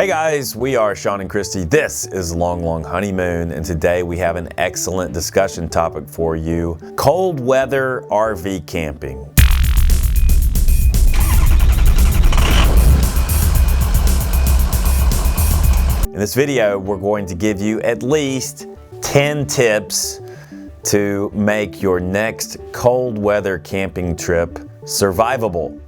Hey guys, we are Sean and Christy. This is Long Long Honeymoon, and today we have an excellent discussion topic for you: cold weather RV camping. In this video, we're going to give you at least 10 tips to make your next cold weather camping trip survivable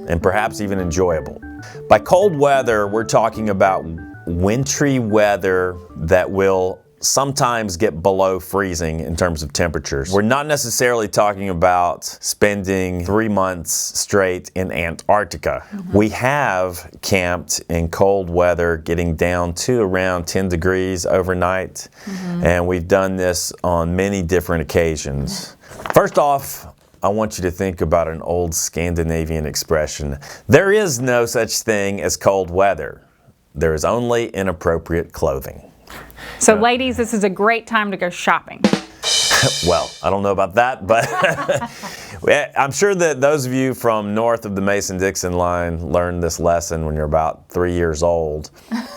and perhaps even enjoyable. By cold weather, we're talking about wintry weather that will sometimes get below freezing in terms of temperatures. We're not necessarily talking about spending 3 months straight in Antarctica. We have camped in cold weather getting down to around 10 degrees overnight, and we've done this on many different occasions. First off, I want you to think about an old Scandinavian expression. There is no such thing as cold weather. There is only inappropriate clothing. So ladies, this is a great time to go shopping. Well, I don't know about that, but I'm sure that those of you from north of the Mason-Dixon line learned this lesson when you're about 3 years old.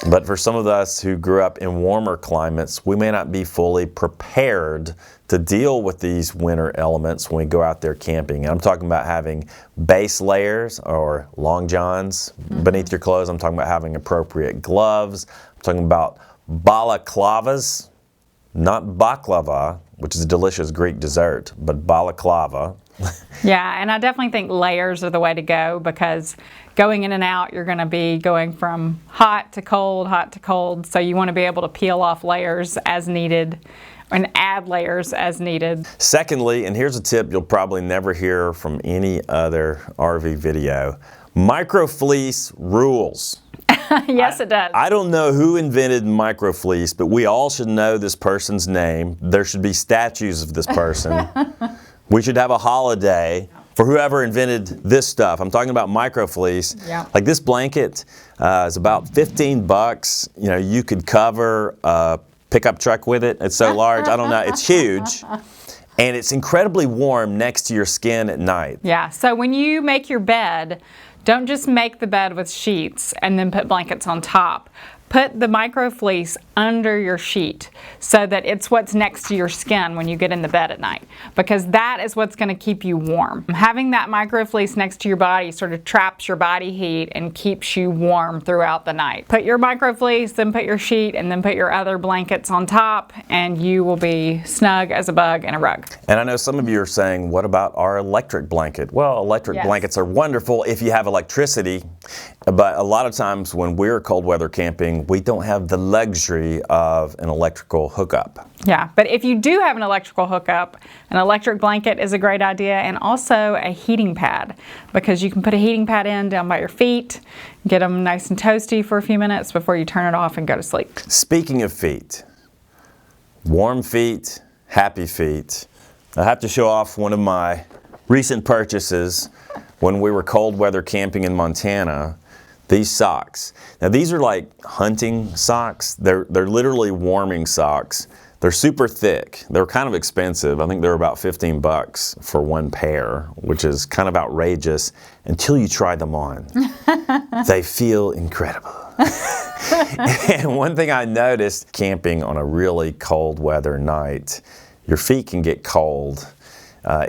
But for some of us who grew up in warmer climates, we may not be fully prepared to deal with these winter elements when we go out there camping. And I'm talking about having base layers or long johns beneath your clothes. I'm talking about having appropriate gloves. I'm talking about balaclavas, not baklava, which is a delicious Greek dessert, but balaclava. Yeah, and I definitely think layers are the way to go, because going in and out, you're going to be going from hot to cold, so you want to be able to peel off layers as needed and add layers as needed. Secondly, and here's a tip you'll probably never hear from any other RV video: microfleece rules. Yes, it does. I don't know who invented microfleece, but we all should know this person's name. There should be statues of this person. We should have a holiday for whoever invented this stuff. I'm talking about microfleece. Yeah. Like this blanket is about 15 bucks. You know, you could cover a pickup truck with it. It's so large. I don't know. It's huge. And it's incredibly warm next to your skin at night. Yeah, so when you make your bed, don't just make the bed with sheets and then put blankets on top. Put the microfleece under your sheet so that it's what's next to your skin when you get in the bed at night, because that is what's going to keep you warm. Having that microfleece next to your body sort of traps your body heat and keeps you warm throughout the night. Put your microfleece, then put your sheet, and then put your other blankets on top, and you will be snug as a bug in a rug. And I know some of you are saying, what about our electric blanket? Well, electric blankets are wonderful if you have electricity, but a lot of times when we're cold weather camping, we don't have the luxury of an electrical hookup. Yeah, but if you do have an electrical hookup, an electric blanket is a great idea, and also a heating pad, because you can put a heating pad in down by your feet, get them nice and toasty for a few minutes before you turn it off and go to sleep. Speaking of feet, warm feet, happy feet, I have to show off one of my recent purchases when we were cold weather camping in Montana. These socks. Now these are like hunting socks. They're literally warming socks. They're super thick. They're kind of expensive. I think they're about 15 bucks for one pair, which is kind of outrageous until you try them on. They feel incredible. And one thing I noticed camping on a really cold weather night, your feet can get cold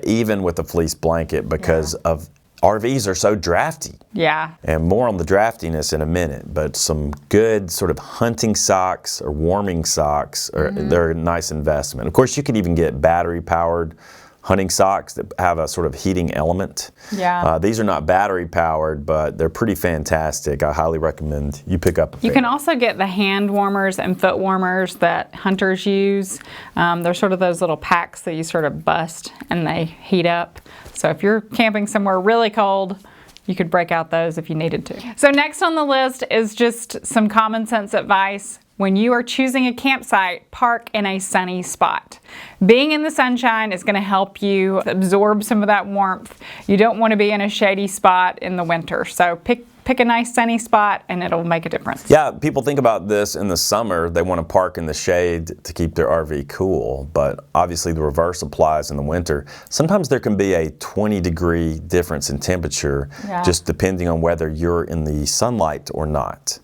even with a fleece blanket because of RVs are so drafty. Yeah. And more on the draftiness in a minute, but some good sort of hunting socks or warming socks, they're a nice investment. Of course, you could even get battery-powered hunting socks that have a sort of heating element. Yeah. These are not battery-powered, but they're pretty fantastic. I highly recommend you pick up a pair. You can also get the hand warmers and foot warmers that hunters use. They're sort of those little packs that you sort of bust and they heat up. So if you're camping somewhere really cold, you could break out those if you needed to. So next on the list is just some common sense advice. When you are choosing a campsite, park in a sunny spot. Being in the sunshine is going to help you absorb some of that warmth. You don't want to be in a shady spot in the winter. So pick pick a nice sunny spot and it'll make a difference. Yeah, people think about this in the summer. They want to park in the shade to keep their RV cool, but obviously the reverse applies in the winter. Sometimes there can be a 20-degree difference in temperature, just depending on whether you're in the sunlight or not.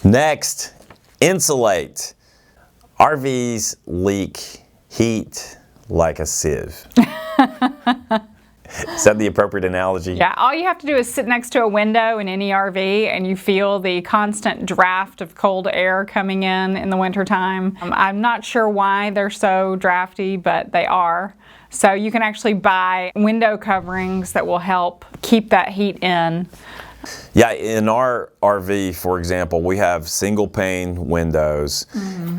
Next, insulate. RVs leak heat like a sieve. Is that the appropriate analogy? Yeah, all you have to do is sit next to a window in any RV and you feel the constant draft of cold air coming in the wintertime. I'm not sure why they're so drafty, but they are. So you can actually buy window coverings that will help keep that heat in. Yeah, in our RV, for example, we have single pane windows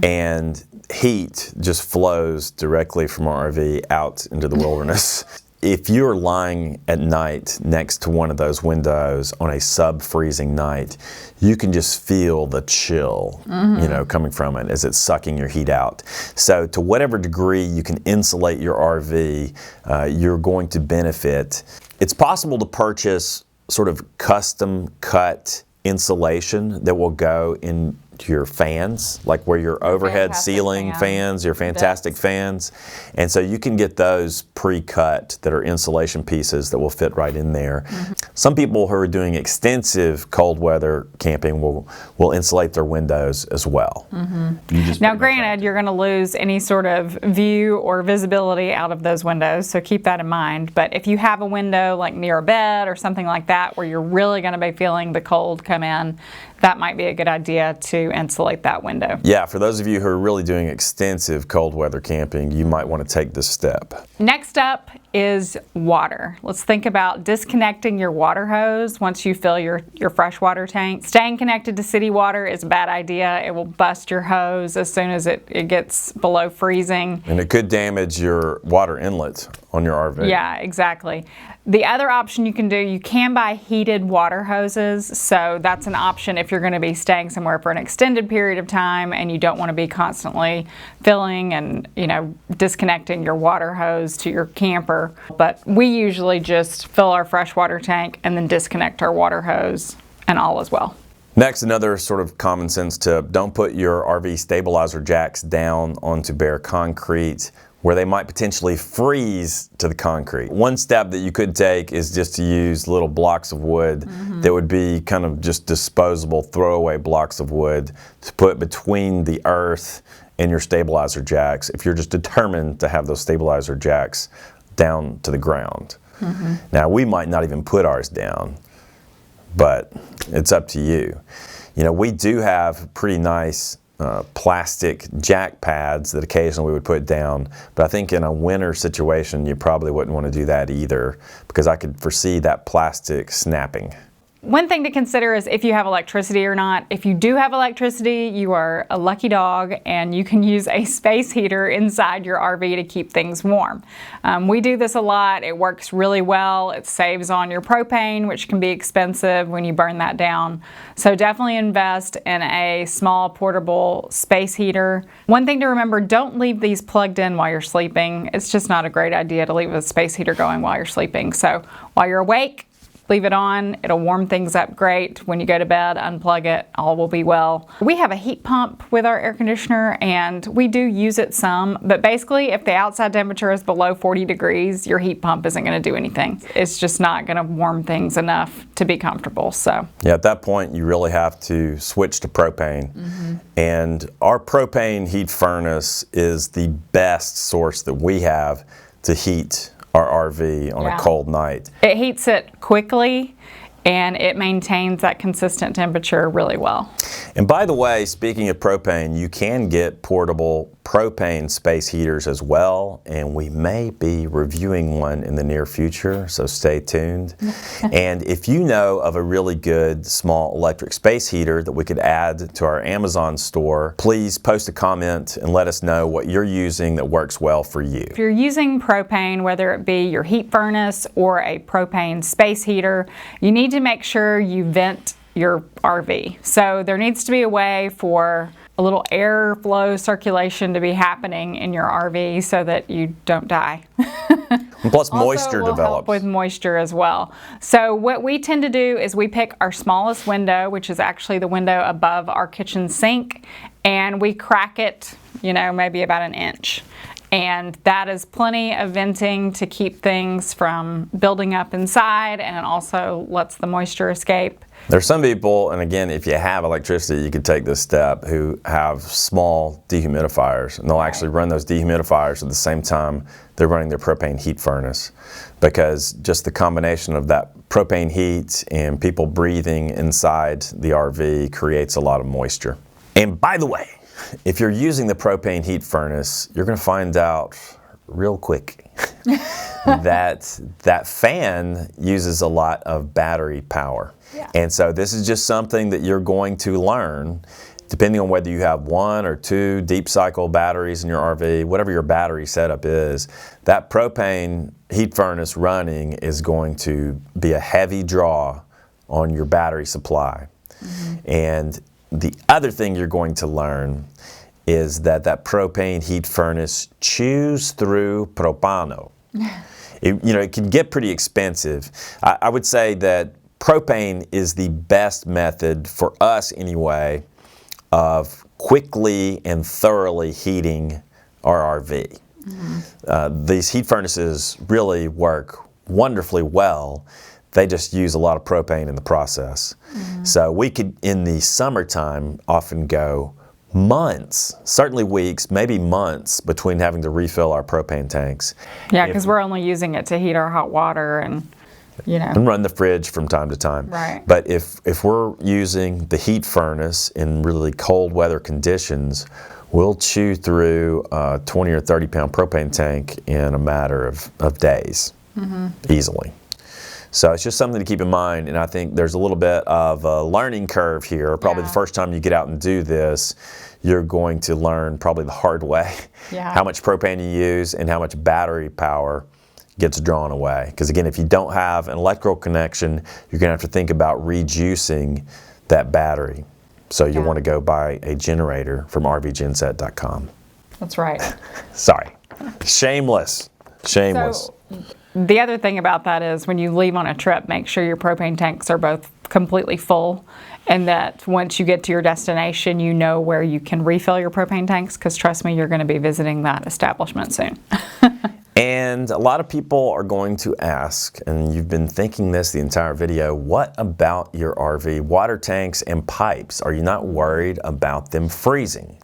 and heat just flows directly from our RV out into the wilderness. If you're lying at night next to one of those windows on a sub-freezing night, you can just feel the chill, you know, coming from it as it's sucking your heat out. So to whatever degree you can insulate your RV, you're going to benefit. It's possible to purchase sort of custom cut insulation that will go into your fans, like where your overhead ceiling fans, your fantastic fans. And so you can get those pre-cut that are insulation pieces that will fit right in there. Some people who are doing extensive cold weather camping will insulate their windows as well. Now granted, you're going to lose any sort of view or visibility out of those windows, so keep that in mind. But if you have a window like near a bed or something like that where you're really going to be feeling the cold come in, that might be a good idea to insulate that window. Yeah, for those of you who are really doing extensive cold weather camping, you might want to take this step. Next up is water. Let's think about disconnecting your water hose once you fill your freshwater tank. Staying connected to city water is a bad idea. It will bust your hose as soon as it gets below freezing. And it could damage your water inlet on your RV. Yeah, exactly. The other option you can do, you can buy heated water hoses. So that's an option if you're going to be staying somewhere for an extended period of time and you don't want to be constantly filling and, you know, disconnecting your water hose to your camper. But we usually just fill our freshwater tank and then disconnect our water hose and all is well. Next, another sort of common sense tip, don't put your RV stabilizer jacks down onto bare concrete where they might potentially freeze to the concrete. One step that you could take is just to use little blocks of wood that would be kind of just disposable throwaway blocks of wood to put between the earth and your stabilizer jacks if you're just determined to have those stabilizer jacks down to the ground. Now, we might not even put ours down, but it's up to you. You know, we do have pretty nice plastic jack pads that occasionally we would put down, but I think in a winter situation you probably wouldn't want to do that either because I could foresee that plastic snapping. One thing to consider is if you have electricity or not. If you do have electricity, you are a lucky dog and you can use a space heater inside your RV to keep things warm. We do this a lot. It works really well. It saves on your propane, which can be expensive when you burn that down. So definitely invest in a small portable space heater. One thing to remember, don't leave these plugged in while you're sleeping. It's just not a great idea to leave a space heater going while you're sleeping. So while you're awake, leave it on. It'll warm things up great. When you go to bed, unplug it, all will be well. We have a heat pump with our air conditioner and we do use it some, but basically if the outside temperature is below 40 degrees, your heat pump isn't gonna do anything. It's just not gonna warm things enough to be comfortable, so. Yeah, at that point you really have to switch to propane. And our propane heat furnace is the best source that we have to heat our RV on a cold night. It heats it quickly and it maintains that consistent temperature really well. And by the way, speaking of propane, you can get portable propane space heaters as well, and we may be reviewing one in the near future, so stay tuned. And if you know of a really good small electric space heater that we could add to our Amazon store, please post a comment and let us know what you're using that works well for you. If you're using propane, whether it be your heat furnace or a propane space heater, you need to make sure you vent your RV. So there needs to be a way for a little airflow circulation to be happening in your RV so that you don't die. Plus Also moisture will develops. help with moisture as well. So what we tend to do is we pick our smallest window, which is actually the window above our kitchen sink, and we crack it, you know, maybe about an inch. And that is plenty of venting to keep things from building up inside, and it also lets the moisture escape. There's some people, and again, if you have electricity, you could take this step, who have small dehumidifiers, and they'll actually run those dehumidifiers at the same time they're running their propane heat furnace, because just the combination of that propane heat and people breathing inside the RV creates a lot of moisture. And by the way, if you're using the propane heat furnace, you're going to find out real quick that fan uses a lot of battery power. Yeah. And so this is just something that you're going to learn, depending on whether you have 1 or 2 deep cycle batteries in your RV, whatever your battery setup is. That propane heat furnace running is going to be a heavy draw on your battery supply. And the other thing you're going to learn is that propane heat furnace chews through propano. It can get pretty expensive. I would say that propane is the best method, for us anyway, of quickly and thoroughly heating our RV. These heat furnaces really work wonderfully well. They just use a lot of propane in the process. So we could, in the summertime, often go months, certainly weeks, maybe months, between having to refill our propane tanks. Yeah, because we're only using it to heat our hot water and, you know. And run the fridge from time to time. Right. But if we're using the heat furnace in really cold weather conditions, we'll chew through a 20 or 30 pound propane tank in a matter of days, easily. So it's just something to keep in mind, and I think there's a little bit of a learning curve here. Probably the first time you get out and do this, you're going to learn probably the hard way how much propane you use and how much battery power gets drawn away. Because again, if you don't have an electrical connection, you're going to have to think about rejuicing that battery. So you want to go buy a generator from rvgenset.com. That's right. Sorry. Shameless. Shameless. So, the other thing about that is when you leave on a trip, make sure your propane tanks are both completely full, and that once you get to your destination, you know where you can refill your propane tanks, because trust me, you're going to be visiting that establishment soon. And a lot of people are going to ask, and you've been thinking this the entire video, what about your RV water tanks and pipes? Are you not worried about them freezing?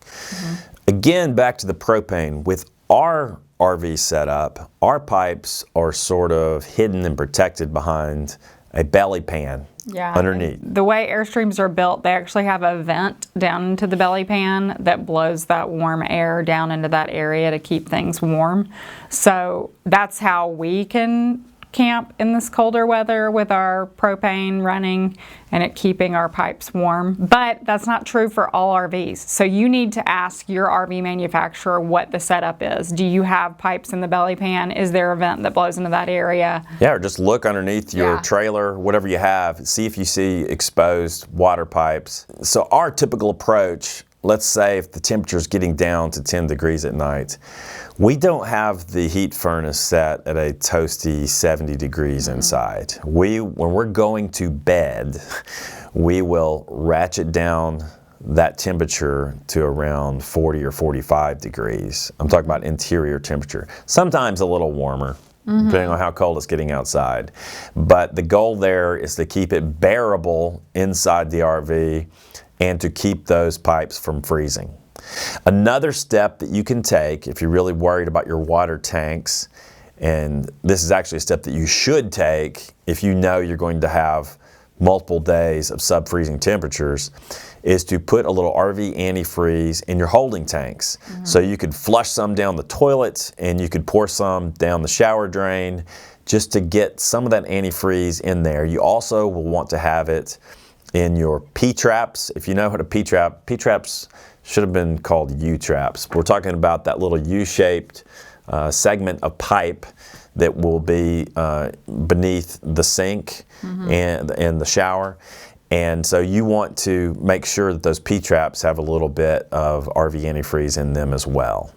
Again, back to the propane. With our RV setup, our pipes are sort of hidden and protected behind a belly pan underneath. The way Airstreams are built, they actually have a vent down into the belly pan that blows that warm air down into that area to keep things warm. So that's how we can camp in this colder weather, with our propane running and it keeping our pipes warm. But that's not true for all RVs. So you need to ask your RV manufacturer what the setup is. Do you have pipes in the belly pan? Is there a vent that blows into that area? Yeah, or just look underneath your trailer, whatever you have, see if you see exposed water pipes. So our typical approach, let's say if the temperature is getting down to 10 degrees at night, we don't have the heat furnace set at a toasty 70 degrees inside. When we're going to bed, we will ratchet down that temperature to around 40 or 45 degrees. I'm talking about interior temperature. Sometimes a little warmer, depending on how cold it's getting outside. But the goal there is to keep it bearable inside the RV and to keep those pipes from freezing. Another step that you can take if you're really worried about your water tanks, and this is actually a step that you should take if you know you're going to have multiple days of sub-freezing temperatures, is to put a little RV antifreeze in your holding tanks. So you could flush some down the toilet and you could pour some down the shower drain just to get some of that antifreeze in there. You also will want to have it in your P-traps. If you know what a P-traps should have been called U-traps. We're talking about that little U-shaped segment of pipe that will be beneath the sink and the shower. And so you want to make sure that those P-traps have a little bit of RV antifreeze in them as well.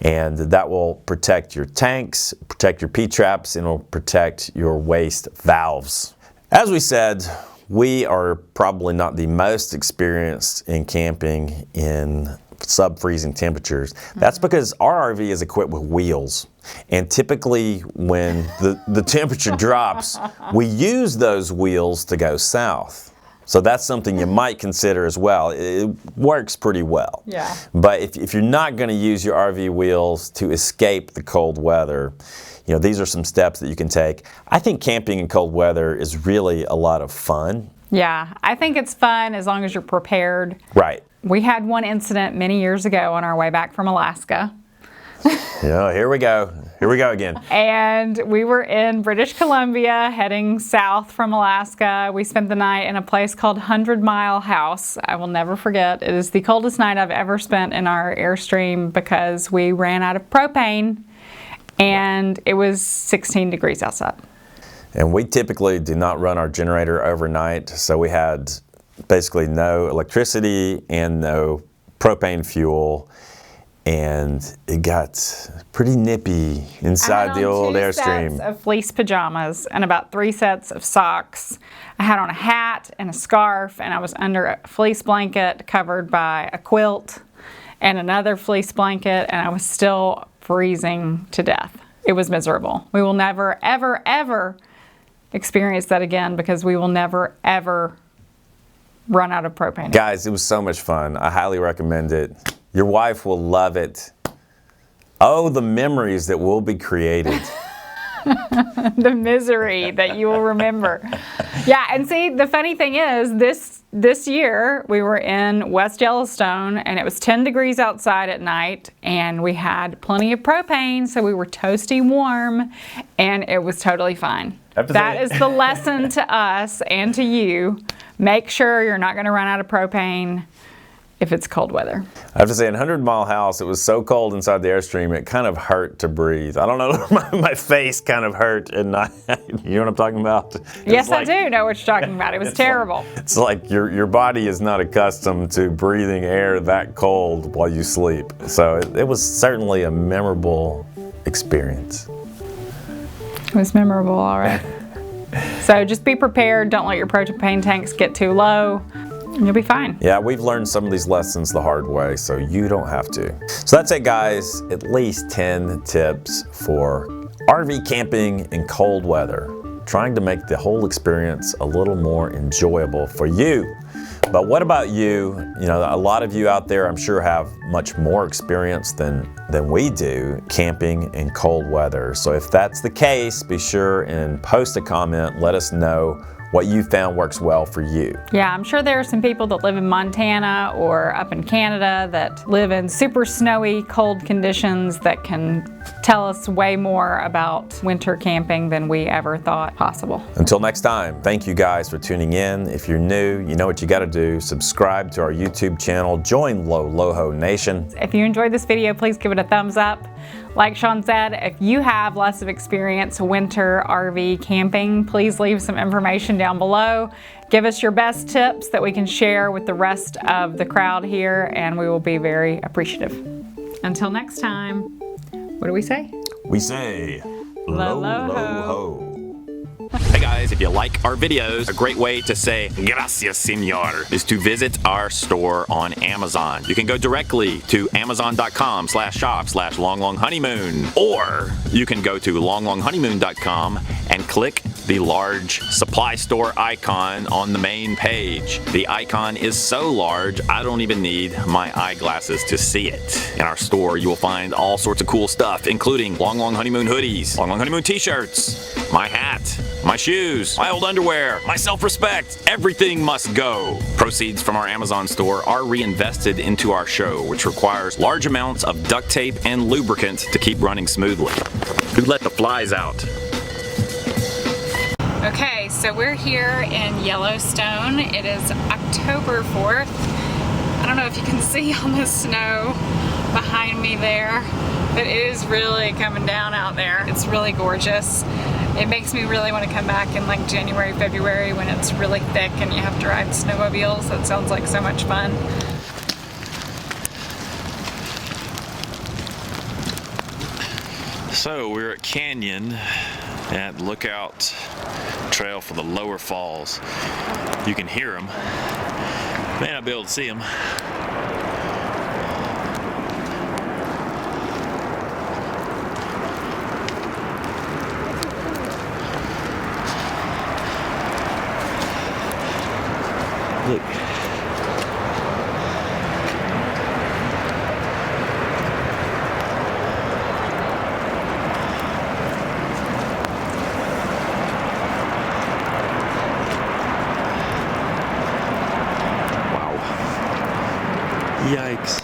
And that will protect your tanks, protect your P-traps, and it'll protect your waste valves. As we said, we are probably not the most experienced in camping in sub-freezing temperatures. That's because our RV is equipped with wheels. And typically when the temperature drops, we use those wheels to go south. So that's something you might consider as well. It works pretty well. Yeah. But if you're not going to use your RV wheels to escape the cold weather, you know, these are some steps that you can take. I think camping in cold weather is really a lot of fun. Yeah, I think it's fun as long as you're prepared. Right. We had one incident many years ago on our way back from Alaska. Yeah, here we go. Here we go again. And we were in British Columbia heading south from Alaska. We spent the night in a place called 100 Mile House. I will never forget. It is the coldest night I've ever spent in our Airstream because we ran out of propane and it was 16 degrees outside. And we typically do not run our generator overnight, so we had basically no electricity and no propane fuel. And it got pretty nippy inside the old Airstream. I had on 2 sets of fleece pajamas and about 3 sets of socks. I had on a hat and a scarf, and I was under a fleece blanket covered by a quilt and another fleece blanket, and I was still freezing to death. It was miserable. We will never, ever, ever experience that again because we will never, ever run out of propane. Guys, it was so much fun. I highly recommend it. Your wife will love it. Oh, the memories that will be created. The misery that you will remember. Yeah, and see, the funny thing is, this year we were in West Yellowstone and it was 10 degrees outside at night and we had plenty of propane, so we were toasty warm and it was totally fine. That is the lesson to us and to you. Make sure you're not going to run out of propane if it's cold weather. I have to say, in 100 Mile House, it was so cold inside the Airstream, it kind of hurt to breathe. I don't know, my face kind of hurt at night. You know what I'm talking about? Yes, I do know what you're talking about. It was terrible. It's like your body is not accustomed to breathing air that cold while you sleep. So it was certainly a memorable experience. It was memorable, all right. So just be prepared. Don't let your propane tanks get too low. You'll be fine. Yeah, we've learned some of these lessons the hard way, so you don't have to. So that's it, guys. At least 10 tips for RV camping in cold weather, trying to make the whole experience a little more enjoyable for you. But what about you? You know, a lot of you out there, I'm sure, have much more experience than we do camping in cold weather. So if that's the case, be sure and post a comment. Let us know what you found works well for you. Yeah, I'm sure there are some people that live in Montana or up in Canada that live in super snowy, cold conditions that can tell us way more about winter camping than we ever thought possible. Until next time, thank you guys for tuning in. If you're new, you know what you gotta do. Subscribe to our YouTube channel, join Loho Nation. If you enjoyed this video, please give it a thumbs up. Like Sean said, if you have lots of experience winter RV camping, please leave some information down below. Give us your best tips that we can share with the rest of the crowd here, and we will be very appreciative. Until next time, what do we say? We say, Loho. Hey guys, if you like our videos, a great way to say gracias senor is to visit our store on Amazon. You can go directly to amazon.com/shop/longlonghoneymoon, or you can go to longlonghoneymoon.com and click the large supply store icon on the main page. The icon is so large, I don't even need my eyeglasses to see it. In our store, you will find all sorts of cool stuff, including Long Long Honeymoon hoodies, Long Long Honeymoon t-shirts, my hat, my shoes, my old underwear, my self-respect. Everything must go. Proceeds from our Amazon store are reinvested into our show, which requires large amounts of duct tape and lubricant to keep running smoothly. Who let the flies out? Okay, so we're here in Yellowstone. It is October 4th. I don't know if you can see all the snow behind me there, but it is really coming down out there. It's really gorgeous. It makes me really want to come back in like January, February when it's really thick and you have to ride snowmobiles. That sounds like so much fun. So we're at Canyon at Lookout Trail for the lower falls. You can hear them. May not be able to see them. Look. Yikes.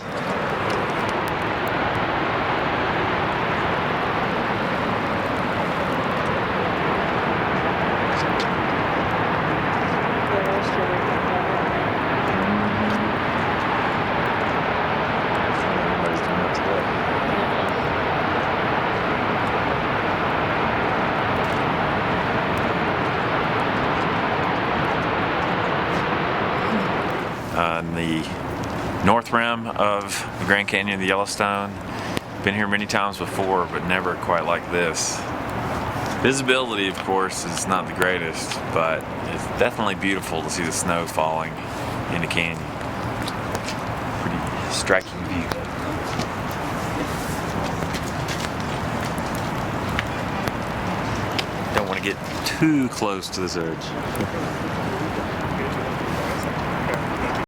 On the north rim of the Grand Canyon of the Yellowstone. Been here many times before, but never quite like this. Visibility, of course, is not the greatest, but it's definitely beautiful to see the snow falling in the canyon. Pretty striking view. Don't want to get too close to this edge.